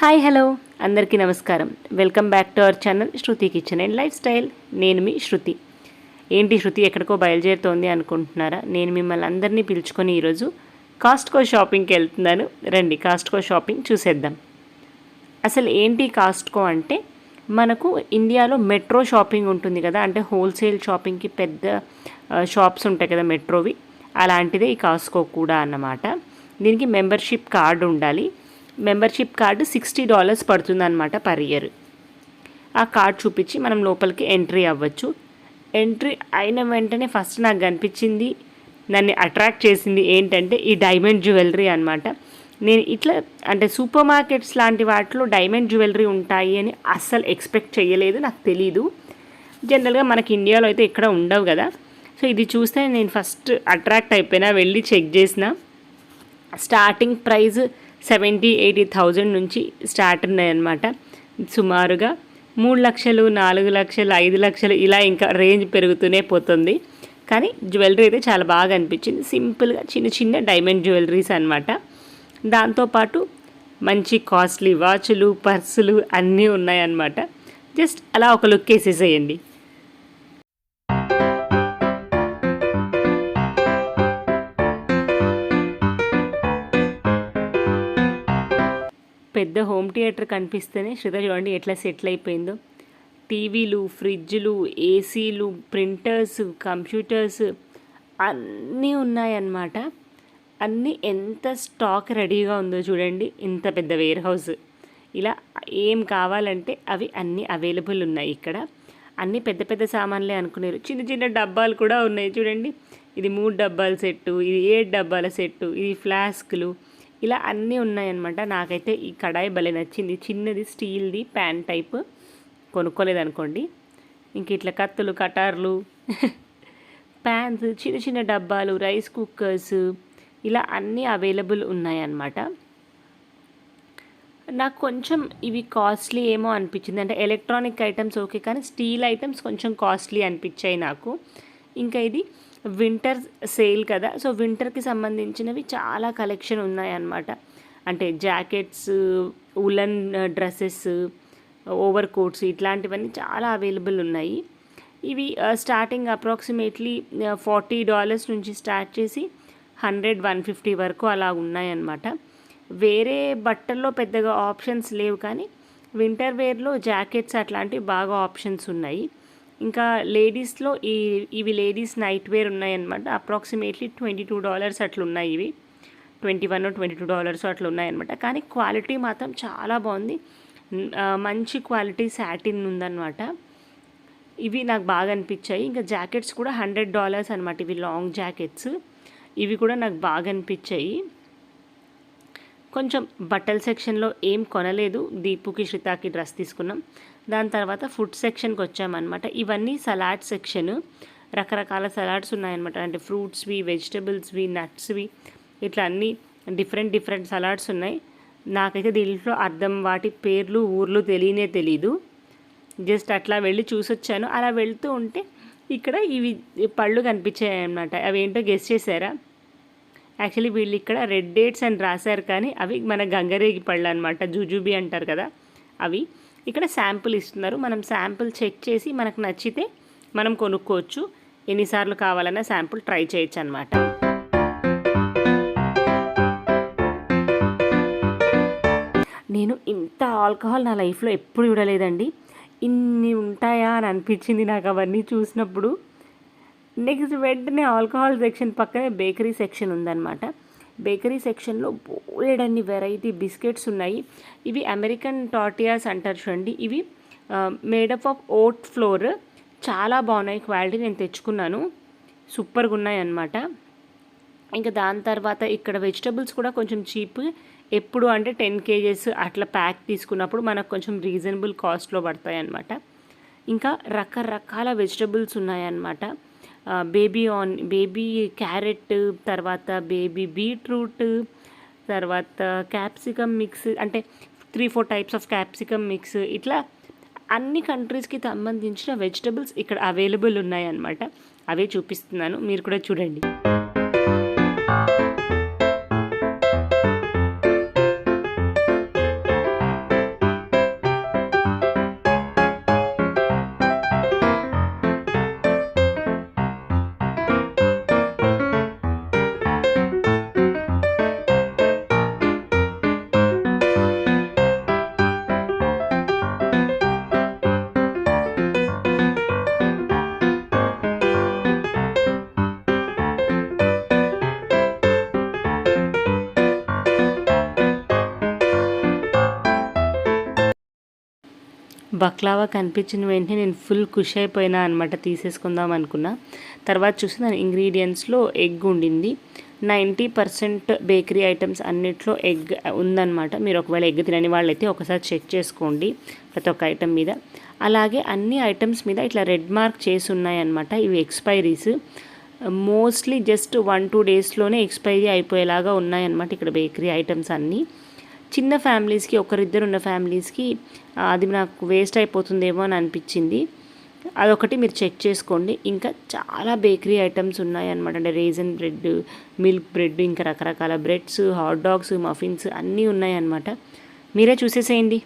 Hi hello అందరికీ నమస్కారం. Welcome back to our channel Shruti kitchen and life style. నేను మీ శృతి. ఏంటి శృతి ఎక్కడికో బయలుదేరుతోంది అనుకుంటున్నారా? నేను మిమ్మల్ని అందరినీ పిలుచుకొని ఈరోజు కాస్ట్కో షాపింగ్కి వెళ్తున్నాను. రండి కాస్ట్కో షాపింగ్ చూసేద్దాం. అసలు ఏంటి కాస్ట్కో అంటే, మనకు ఇండియాలో మెట్రో షాపింగ్ ఉంటుంది కదా, అంటే హోల్సేల్ షాపింగ్కి పెద్ద షాప్స్ ఉంటాయి కదా మెట్రోవి, అలాంటిదే ఈ కాస్ట్కో కూడా అన్నమాట. దీనికి మెంబర్షిప్ కార్డు ఉండాలి. మెంబర్షిప్ కార్డు $60 పడుతుంది అనమాట పర్ ఇయర్. ఆ కార్డ్ చూపించి మనం లోపలికి ఎంట్రీ అవ్వచ్చు. ఎంట్రీ అయిన వెంటనే ఫస్ట్ నాకు కనిపించింది, నన్ను అట్రాక్ట్ చేసింది ఏంటంటే ఈ డైమండ్ జ్యువెలరీ అనమాట. నేను ఇట్లా అంటే సూపర్ మార్కెట్స్ లాంటి వాటిలో డైమండ్ జ్యువెలరీ ఉంటాయి అని అస్సలు ఎక్స్పెక్ట్ చేయలేదు, నాకు తెలీదు. జనరల్గా మనకి ఇండియాలో అయితే ఇక్కడ ఉండవు కదా. సో ఇది చూస్తే నేను ఫస్ట్ అట్రాక్ట్ అయిపోయినా, వెళ్ళి చెక్ చేసిన. స్టార్టింగ్ ప్రైస్ 70,000-80,000 నుంచి స్టార్ట్ ఉన్నాయన్నమాట. సుమారుగా 3 లక్షలు, 4 లక్షలు, 5 లక్షలు ఇలా ఇంకా రేంజ్ పెరుగుతూనే పోతుంది. కానీ జ్యువెలరీ అయితే చాలా బాగా అనిపించింది. సింపుల్గా చిన్న చిన్న డైమండ్ జ్యువెలరీస్ అనమాట. దాంతోపాటు మంచి కాస్ట్లీ వాచ్లు, పర్సులు అన్నీ ఉన్నాయన్నమాట. జస్ట్ అలా ఒక లుక్ వేసేసేయండి. పెద్ద హోమ్ థియేటర్ కనిపిస్తేనే శ్రద్ధ చూడండి ఎట్లా సెటిల్ అయిపోయిందో. టీవీలు, ఫ్రిడ్జ్లు, ఏసీలు, ప్రింటర్స్, కంప్యూటర్స్ అన్నీ ఉన్నాయన్నమాట. అన్నీ ఎంత స్టాక్ రెడీగా ఉందో చూడండి. ఇంత పెద్ద వేర్ హౌస్. ఇలా ఏం కావాలంటే అవి అన్నీ అవైలబుల్ ఉన్నాయి ఇక్కడ. అన్నీ పెద్ద పెద్ద సామాన్లే అనుకున్నారు. చిన్న చిన్న డబ్బాలు కూడా ఉన్నాయి చూడండి. ఇది 3 డబ్బాల సెట్టు, ఇది 7 డబ్బాల సెట్టు, ఇది ఫ్లాస్క్లు, ఇలా అన్నీ ఉన్నాయన్నమాట. నాకైతే ఈ కడాయి భలే నచ్చింది. చిన్నది స్టీల్ది ప్యాన్ టైప్, కొనుక్కోలేదనుకోండి. ఇంక ఇట్లా కత్తులు, కటార్లు, ప్యాన్స్, చిన్న చిన్న డబ్బాలు, రైస్ కుక్కర్స్, ఇలా అన్నీ అవైలబుల్ ఉన్నాయన్నమాట. నాకు కొంచెం ఇవి కాస్ట్లీ ఏమో అనిపించింది. అంటే ఎలక్ట్రానిక్ ఐటమ్స్ ఓకే, కానీ స్టీల్ ఐటమ్స్ కొంచెం కాస్ట్లీ అనిపించాయి నాకు. ఇంకా ఇది వింటర్ సేల్ కదా, సో వింటర్కి సంబంధించినవి చాలా కలెక్షన్ ఉన్నాయన్నమాట. అంటే jackets, woollen dresses, overcoats, ఇట్లాంటివన్నీ చాలా అవైలబుల్ ఉన్నాయి. ఇవి స్టార్టింగ్ అప్రాక్సిమేట్లీ $40 నుంచి స్టార్ట్ చేసి 100-150 వరకు అలా ఉన్నాయన్నమాట. వేరే బట్టల్లో పెద్దగా ఆప్షన్స్ లేవు, కానీ వింటర్ వేర్లో జాకెట్స్ అట్లాంటివి బాగా ఆప్షన్స్ ఉన్నాయి. ఇంకా లేడీస్లో ఇవి లేడీస్ నైట్ వేర్ ఉన్నాయన్నమాట. అప్రాక్సిమేట్లీ $22 అట్లా ఉన్నాయి. ఇవి $21-22 అట్లా ఉన్నాయన్నమాట. కానీ క్వాలిటీ మాత్రం చాలా బాగుంది. మంచి క్వాలిటీ సాటిన్ ఉందన్నమాట. ఇవి నాకు బాగా అనిపించాయి. ఇంకా జాకెట్స్ కూడా $100 అనమాట. ఇవి లాంగ్ జాకెట్స్. ఇవి కూడా నాకు బాగా అనిపించాయి. కొంచెం బట్టల సెక్షన్లో ఏం కొనలేదు. దీపుకి, శ్రితాకి డ్రెస్ తీసుకున్నాం. దాని తర్వాత ఫుడ్ సెక్షన్కి వచ్చామన్నమాట. ఇవన్నీ సలాడ్ సెక్షన్. రకరకాల సలాడ్స్ ఉన్నాయన్నమాట. అంటే ఫ్రూట్స్వి, వెజిటబుల్స్వి, నట్స్వి, ఇట్లా అన్నీ డిఫరెంట్ సలాడ్స్ ఉన్నాయి. నాకైతే దీంట్లో వాటి పేర్లు, ఊర్లు తెలీదు. జస్ట్ అట్లా వెళ్ళి చూసొచ్చాను. అలా వెళ్తూ ఉంటే ఇక్కడ ఇవి పళ్ళు కనిపించాయి అన్నమాట. అవి ఏంటో గెస్ చేశారా? యాక్చువల్లీ వీళ్ళు ఇక్కడ రెడ్ డేట్స్ అని రాశారు, కానీ అవి మన గంగరేగి పళ్ళు అనమాట. జుజుబీ అంటారు కదా, అవి. ఇక్కడ శాంపుల్ ఇస్తున్నారు. మనం శాంపుల్ చెక్ చేసి మనకు నచ్చితే మనం కొనుక్కోవచ్చు. ఎన్నిసార్లు కావాలన్నా శాంపుల్ ట్రై చేయొచ్చు అనమాట. నేను ఇంత ఆల్కహాల్ నా లైఫ్లో ఎప్పుడు చూడలేదండి. ఇన్ని ఉంటాయా అని అనిపించింది నాకు అవన్నీ చూసినప్పుడు. నెక్స్ట్ వెంటనే ఆల్కహాల్ సెక్షన్ పక్కనే బేకరీ సెక్షన్ ఉందన్నమాట. బేకరీ సెక్షన్లో బోలెడన్ని వెరైటీ బిస్కెట్స్ ఉన్నాయి. ఇవి అమెరికన్ టార్టియాస్ అంటారు చూడండి. ఇవి మేడప్ ఆఫ్ ఓట్ ఫ్లోర్. చాలా బాగున్నాయి క్వాలిటీ. నేను తెచ్చుకున్నాను, సూపర్గా ఉన్నాయి అన్నమాట. ఇంకా దాని తర్వాత ఇక్కడ వెజిటబుల్స్ కూడా కొంచెం చీప్. ఎప్పుడు అంటే 10 kgs అట్లా ప్యాక్ తీసుకున్నప్పుడు మనకు కొంచెం రీజనబుల్ కాస్ట్లో పడతాయి అన్నమాట. ఇంకా రకరకాల వెజిటబుల్స్ ఉన్నాయన్నమాట. బేబీ క్యారెట్, తర్వాత బేబీ బీట్రూట్, తర్వాత క్యాప్సికమ్ మిక్స్, అంటే 3-4 టైప్స్ ఆఫ్ క్యాప్సికమ్ మిక్స్, ఇట్లా అన్ని కంట్రీస్కి సంబంధించిన వెజిటబుల్స్ ఇక్కడ అవైలబుల్ ఉన్నాయన్నమాట. అవే చూపిస్తున్నాను, మీరు కూడా చూడండి. బక్లావా కనిపించిన వెంటనే నేను ఫుల్ ఖుషి అయిపోయినా అనమాట, తీసేసుకుందాం అనుకున్నా. తర్వాత చూసి దాని ఇంగ్రీడియంట్స్లో ఎగ్ ఉండింది. 90% బేకరీ ఐటమ్స్ అన్నిట్లో ఎగ్ ఉందన్నమాట. మీరు ఒకవేళ ఎగ్ తినని వాళ్ళైతే ఒకసారి చెక్ చేసుకోండి ప్రతి ఒక్క ఐటమ్ మీద. అలాగే అన్ని ఐటమ్స్ మీద ఇట్లా రెడ్ మార్క్ చేసి ఉన్నాయన్నమాట. ఇవి ఎక్స్పైరీస్ మోస్ట్లీ జస్ట్ 1-2 డేస్లోనే ఎక్స్పైరీ అయిపోయేలాగా ఉన్నాయన్నమాట ఇక్కడ బేకరీ ఐటమ్స్ అన్నీ. చిన్న ఫ్యామిలీస్కి, ఒకరిద్దరు ఉన్న ఫ్యామిలీస్కి అది నాకు వేస్ట్ అయిపోతుందేమో అని అనిపించింది. అదొకటి మీరు చెక్ చేసుకోండి. ఇంకా చాలా బేకరీ ఐటమ్స్ ఉన్నాయన్నమాట. అంటే రేజన్ బ్రెడ్, మిల్క్ బ్రెడ్, ఇంకా రకరకాల బ్రెడ్స్, హాట్ డాగ్స్, మఫిన్స్ అన్నీ ఉన్నాయన్నమాట. మీరే చూసేసేయండి.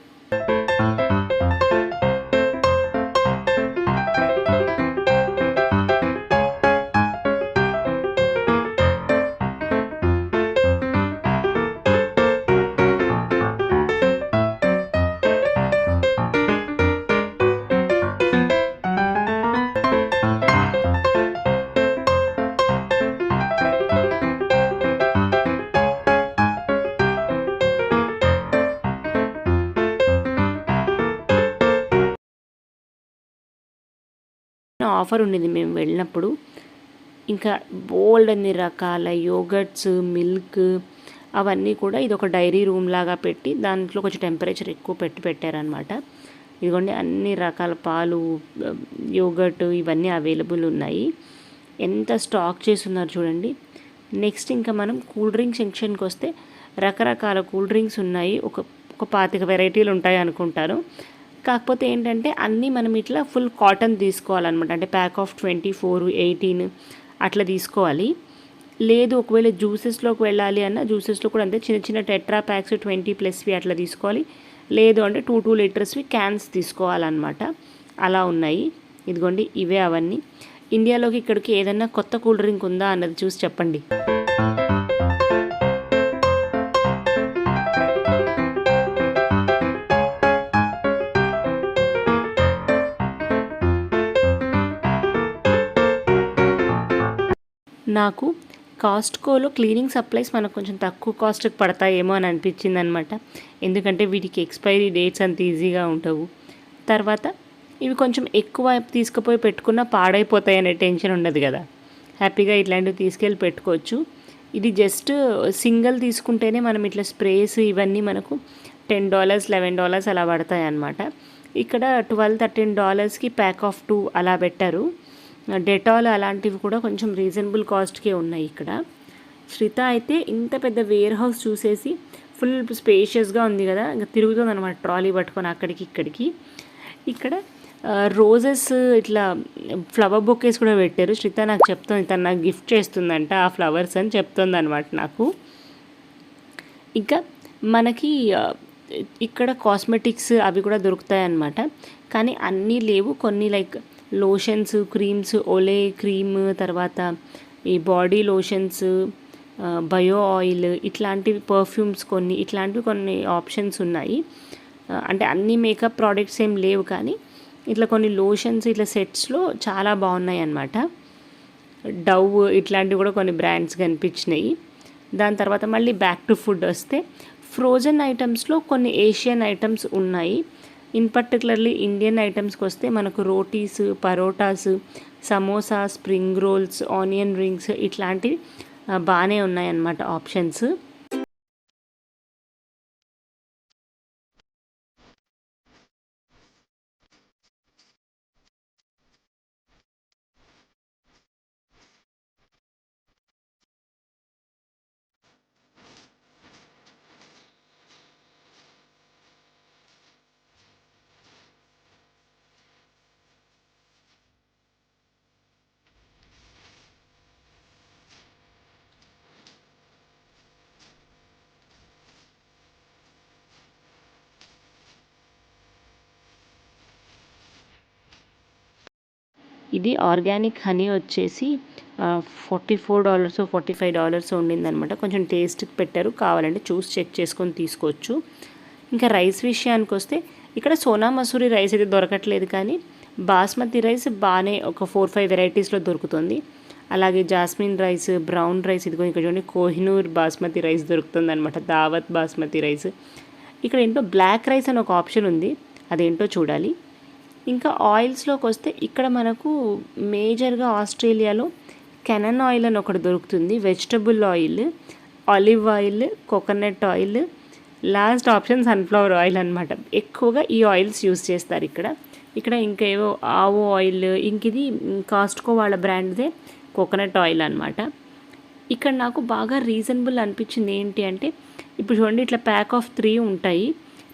ఆఫర్ ఉండింది మేము వెళ్ళినప్పుడు. ఇంకా బోల్డ్ అన్ని రకాల యోగర్ట్స్, మిల్క్ అవన్నీ కూడా ఇది ఒక డైరీ రూమ్ లాగా పెట్టి దాంట్లో కొంచెం టెంపరేచర్ ఎక్కువ పెట్టారనమాట. ఇదిగోండి అన్ని రకాల పాలు, యోగర్ట్ ఇవన్నీ అవైలబుల్ ఉన్నాయి. ఎంత స్టాక్ చేస్తున్నారు చూడండి. నెక్స్ట్ ఇంకా మనం కూల్ డ్రింక్ సెక్షన్కి వస్తే రకరకాల కూల్ డ్రింక్స్ ఉన్నాయి. ఒక 25 వెరైటీలు ఉంటాయి అనుకుంటారు. కాకపోతే ఏంటంటే అన్నీ మనం ఇట్లా ఫుల్ కాటన్ తీసుకోవాలన్నమాట. అంటే ప్యాక్ ఆఫ్ 24, 18 అట్లా తీసుకోవాలి. లేదు ఒకవేళ జ్యూసెస్లోకి వెళ్ళాలి అన్న జ్యూసెస్లో కూడా అంతే, చిన్న చిన్న టెట్రా ప్యాక్స్ 20+ అట్లా తీసుకోవాలి. లేదు అంటే 2 లీటర్స్వి క్యాన్స్ తీసుకోవాలన్నమాట. అలా ఉన్నాయి. ఇదిగోండి ఇవే అవన్నీ. ఇండియాలోకి ఇక్కడికి ఏదన్నా కొత్త కూల్ డ్రింక్ ఉందా అన్నది చూసి చెప్పండి. నాకు కాస్ట్కోలో క్లీనింగ్ సప్లైస్ మనకు కొంచెం తక్కువ కాస్ట్కి పడతాయేమో అని అనిపించింది అనమాట. ఎందుకంటే వీటికి ఎక్స్పైరీ డేట్స్ అంత ఈజీగా ఉండవు. తర్వాత ఇవి కొంచెం ఎక్కువ తీసుకుపోయి పెట్టుకున్నా పాడైపోతాయి అనే టెన్షన్ ఉండదు కదా. హ్యాపీగా ఇట్లాంటివి తీసుకెళ్ళి పెట్టుకోవచ్చు. ఇది జస్ట్ సింగిల్ తీసుకుంటేనే మనం ఇట్లా స్ప్రేస్ ఇవన్నీ మనకు $10, $11 అలా పడతాయి అన్నమాట. ఇక్కడ $12-13కి ప్యాక్ ఆఫ్ 2 అలా పెట్టారు. డెటాల్ అలాంటివి కూడా కొంచెం రీజనబుల్ కాస్ట్కే ఉన్నాయి ఇక్కడ. శ్రిత అయితే ఇంత పెద్ద వేర్ హౌస్ చూసేసి ఫుల్ స్పేషియస్గా ఉంది కదా, ఇంకా తిరుగుతుంది అనమాట ట్రాలీ పట్టుకొని అక్కడికి ఇక్కడికి. ఇక్కడ రోజెస్ ఇట్లా ఫ్లవర్ బొకేస్ కూడా పెట్టారు. శ్రిత నాకు చెప్తుంది, తను నాకు గిఫ్ట్ చేస్తుందంట ఆ ఫ్లవర్స్ అని చెప్తుంది అనమాట నాకు. ఇంకా మనకి ఇక్కడ కాస్మెటిక్స్ అవి కూడా దొరుకుతాయి అన్నమాట. కానీ అన్నీ లేవు, కొన్ని లైక్ లోషన్స్, క్రీమ్స్, ఓలే క్రీమ్, తర్వాత ఈ బాడీ లోషన్స్, బయో ఆయిల్, ఇట్లాంటివి పర్ఫ్యూమ్స్ కొన్ని ఆప్షన్స్ ఉన్నాయి. అంటే అన్ని మేకప్ ప్రోడక్ట్స్ ఏం లేవు, కానీ ఇట్లా కొన్ని లోషన్స్ ఇట్లా సెట్స్లో చాలా బాగున్నాయి అన్నమాట. డవ్ ఇట్లాంటివి కూడా కొన్ని బ్రాండ్స్ కనిపించినాయి. దాని తర్వాత మళ్ళీ బ్యాక్ టు ఫుడ్ వస్తే ఫ్రోజన్ ఐటమ్స్లో కొన్ని ఏషియన్ ఐటమ్స్ ఉన్నాయి. ఇన్ పర్టికులర్లీ ఇండియన్ ఐటమ్స్కి వస్తే మనకు rotis, parottas, samosa, spring rolls, onion rings ఇట్లాంటివి బాగానే ఉన్నాయన్నమాట ఆప్షన్స్. ఇది ఆర్గానిక్ హనీ వచ్చేసి $44, $45 ఉండిందనమాట. కొంచెం టేస్ట్కి పెట్టారు, కావాలంటే చూసి చెక్ చేసుకొని తీసుకోవచ్చు. ఇంకా రైస్ విషయానికి వస్తే ఇక్కడ సోనా మసూరి రైస్ అయితే దొరకట్లేదు, కానీ బాస్మతి రైస్ బాగానే ఒక 4-5 వెరైటీస్లో దొరుకుతుంది. అలాగే జాస్మిన్ రైస్, బ్రౌన్ రైస్, ఇదిగో ఇక్కడ చూడండి కోహినూర్ బాస్మతి రైస్ దొరుకుతుంది అనమాట, దావత్ బాస్మతి రైస్. ఇక్కడ ఏంటో బ్లాక్ రైస్ అని ఒక ఆప్షన్ ఉంది, అదేంటో చూడాలి. ఇంకా ఆయిల్స్లోకి వస్తే ఇక్కడ మనకు మేజర్గా ఆస్ట్రేలియాలో కెనన్ ఆయిల్ అని ఒకటి దొరుకుతుంది, vegetable oil, olive oil, coconut oil, last option sunflower oil అనమాట. ఎక్కువగా ఈ ఆయిల్స్ యూస్ చేస్తారు ఇక్కడ ఇంకా ఏవో ఆవో ఆయిల్, ఇంక ఇది కాస్ట్కో వాళ్ళ బ్రాండ్దే కోకోనట్ ఆయిల్ అనమాట. ఇక్కడ నాకు బాగా రీజనబుల్ అనిపించింది ఏంటి అంటే, ఇప్పుడు చూడండి ఇట్లా ప్యాక్ ఆఫ్ 3 ఉంటాయి.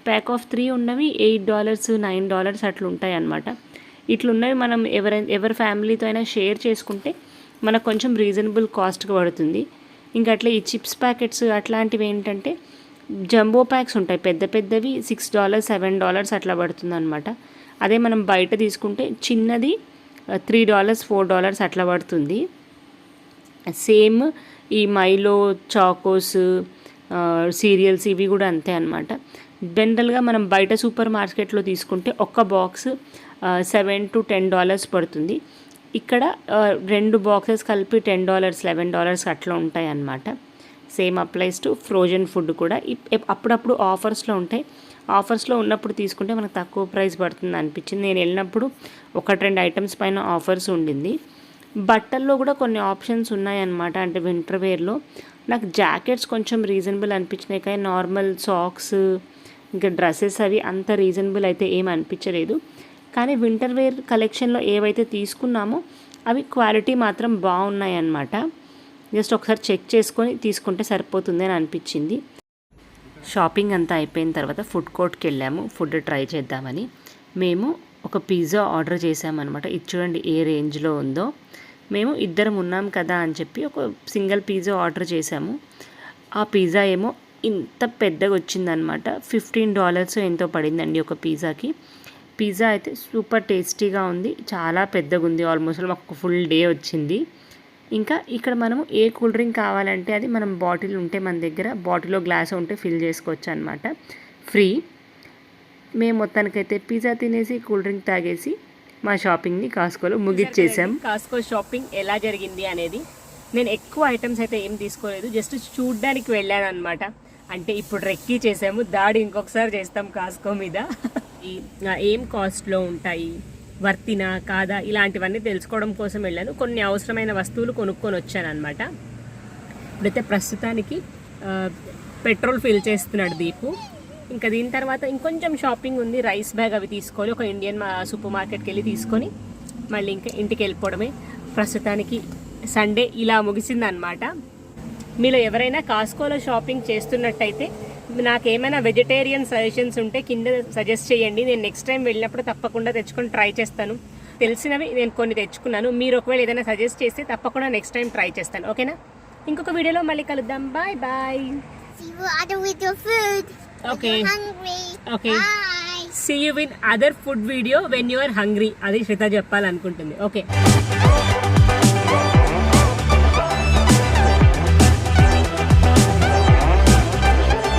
ప్యాక్ ఆఫ్ 3 ఉన్నవి $8, $9 అట్లా ఉంటాయి అన్నమాట. ఇట్లున్నవి మనం ఎవరి ఫ్యామిలీతో అయినా షేర్ చేసుకుంటే మనకు కొంచెం రీజనబుల్ కాస్ట్గా పడుతుంది. ఇంకా అట్లా ఈ చిప్స్ ప్యాకెట్స్ అట్లాంటివి ఏంటంటే జంబో ప్యాక్స్ ఉంటాయి, పెద్ద పెద్దవి $6, $7 అట్లా పడుతుంది అనమాట. అదే మనం బయట తీసుకుంటే చిన్నది $3, $4 అట్లా పడుతుంది. సేమ్ ఈ మైలో, చాకోస్, సీరియల్స్ ఇవి కూడా అంతే అనమాట. జనరల్గా మనం బయట సూపర్ మార్కెట్లో తీసుకుంటే ఒక్క బాక్స్ $7 to $10 పడుతుంది. ఇక్కడ 2 బాక్సెస్ కలిపి $10, $11 అట్లా ఉంటాయి అన్నమాట. Same applies to frozen food కూడా. అప్పుడప్పుడు ఆఫర్స్లో ఉంటాయి. ఆఫర్స్లో ఉన్నప్పుడు తీసుకుంటే మనకు తక్కువ ప్రైస్ పడుతుంది అనిపించింది. నేను వెళ్ళినప్పుడు 1-2 ఐటమ్స్ పైన ఆఫర్స్ ఉండింది. బట్టల్లో కూడా కొన్ని ఆప్షన్స్ ఉన్నాయన్నమాట. అంటే వింటర్ వేర్లో నాకు జాకెట్స్ కొంచెం రీజనబుల్ అనిపించినాయి, కానీ నార్మల్ సాక్స్ ఇంకా డ్రెస్సెస్ అవి అంత రీజనబుల్ అయితే ఏం అనిపించలేదు. కానీ వింటర్ వేర్ కలెక్షన్లో ఏవైతే తీసుకున్నామో అవి క్వాలిటీ మాత్రం బాగున్నాయి అన్నమాట. జస్ట్ ఒకసారి చెక్ చేసుకొని తీసుకుంటే సరిపోతుంది అని అనిపించింది. షాపింగ్ అంతా అయిపోయిన తర్వాత ఫుడ్ కోర్ట్కి వెళ్ళాము ఫుడ్ ట్రై చేద్దామని. మేము ఒక పిజ్జా ఆర్డర్ చేసామన్నమాట. ఇది చూడండి ఏ రేంజ్లో ఉందో. మేము ఇద్దరం ఉన్నాం కదా అని చెప్పి ఒక సింగిల్ పిజ్జా ఆర్డర్ చేసాము. ఆ పిజ్జా ఏమో ఇంత పెద్దగా వచ్చిందనమాట. $15 ఎంతో పడిందండి ఒక పిజ్జాకి. పిజ్జా అయితే సూపర్ టేస్టీగా ఉంది, చాలా పెద్దగా ఉంది. ఆల్మోస్ట్ మాకు ఫుల్ డే వచ్చింది. ఇంకా ఇక్కడ మనము ఏ కూల్ డ్రింక్ కావాలంటే అది మనం బాటిల్ ఉంటే మన దగ్గర బాటిల్లో గ్లాస్ ఉంటే ఫిల్ చేసుకోవచ్చు అనమాట, ఫ్రీ. మేము మొత్తానికైతే పిజ్జా తినేసి కూల్ డ్రింక్ తాగేసి మా షాపింగ్ని కాస్కోలో ముగిచ్చేసాం. కాస్కో షాపింగ్ ఎలా జరిగింది అనేది, నేను ఎక్కువ ఐటమ్స్ అయితే ఏం తీసుకోలేదు, జస్ట్ చూడ్డానికి వెళ్ళాను అనమాట. అంటే ఇప్పుడు రెక్కీ చేసాము, దాడి ఇంకొకసారి చేస్తాం కాస్కో మీద. ఏం కాస్ట్లో ఉంటాయి, వర్తినా కాదా, ఇలాంటివన్నీ తెలుసుకోవడం కోసం వెళ్ళాను. కొన్ని అవసరమైన వస్తువులు కొనుక్కొని వచ్చాను అనమాట. ఇప్పుడైతే ప్రస్తుతానికి పెట్రోల్ ఫిల్ చేస్తున్నాడు దీపు. ఇంకా దీని తర్వాత ఇంకొంచెం షాపింగ్ ఉంది, రైస్ బ్యాగ్ అవి తీసుకొని ఒక ఇండియన్ సూపర్ మార్కెట్కి వెళ్ళి తీసుకొని మళ్ళీ ఇంకా ఇంటికి వెళ్ళిపోవడమే. ప్రస్తుతానికి సండే ఇలా ముగిసిందనమాట. మీలో ఎవరైనా కాస్కోలో షాపింగ్ చేస్తున్నట్టయితే నాకేమైనా వెజిటేరియన్ సజెషన్స్ ఉంటే కింద సజెస్ట్ చేయండి. నేను నెక్స్ట్ టైం వెళ్ళినప్పుడు తప్పకుండా తెచ్చుకొని ట్రై చేస్తాను. తెలిసినవి నేను కొన్ని తెచ్చుకున్నాను, మీరు ఒకవేళ ఏదైనా సజెస్ట్ చేస్తే తప్పకుండా నెక్స్ట్ టైం ట్రై చేస్తాను. ఓకేనా? ఇంకొక వీడియోలో మళ్ళీ కలుద్దాం. Bye bye. Okay. Hungry. Okay. Bye. See you in other food video when you are hungry. అది శ్వేత చెప్పాలనుకుంటుంది. ఓకే.